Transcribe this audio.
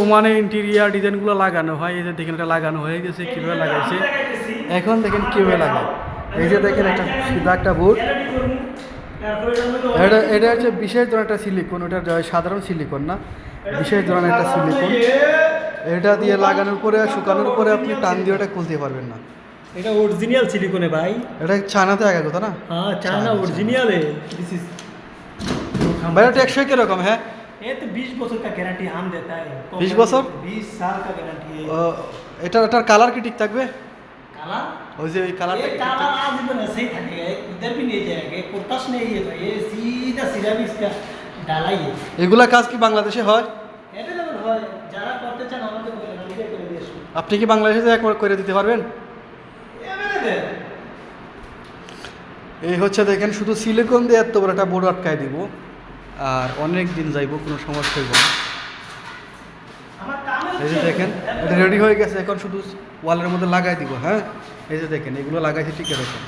ওমানে ইন্টেরিয়ার ডিজাইনগুলো লাগানো হয়, এই যে দেখেন এটা লাগানো হয়ে গেছে, কীভাবে লাগাইছে এখন দেখেন কীভাবে লাগায়। এই যে দেখেন একটা সিধা একটা বোর্ড, এটা হচ্ছে বিশেষ ধরনের একটা সিলিকন, ওটা সাধারণ সিলিকন না, বিশেষ ধরনের একটা সিলিকন। এটা দিয়ে লাগানোর পরে শুকানোর পরে আপনি টান দিয়ে ওটা খুলতে পারবেন না। এটা অরিজিনাল সিলিকনে ভাই, এটা চায়নাতে আগে কথা না? হ্যাঁ চায়না অরিজিনাল है। दिस इज भाई टेक्सचर किरकम है? ये तो 20 বছর का गारंटी हम देता है। 20 বছর? 20 साल का गारंटी है। এটার কালার কি ঠিক থাকবে? काला ওই যে ওই কালারটা ये काला आजीवन ऐसे ही थकेगा, इधर भी नहीं जाएगा, कुर्ताश नहीं है भाई, ये सीधा सिरामिक्स का डाला ही है। এগুলা কাজ কি বাংলাদেশে হয়? अवेलेबल হয়, যারা করতে চান আমাদের বলেন, আমি করে দিয়ে আসবো। আপনি কি বাংলাদেশে একবার করে দিতে পারবেন? अवेलेबल এই হচ্ছে দেখেন শুধু সিলিকন দিয়ে এত বড় একটা বোর্ড আটকায় দিব, আর অনেক দিন যাইব, কোনো সমস্যা হইব না। আমার কামে এই যে দেখেন এটা রেডি হয়ে গেছে, এখন শুধু ওয়ালের মধ্যে লাগাই দিব। হ্যাঁ এই যে দেখেন এগুলো লাগাইছি ঠিক এরকম।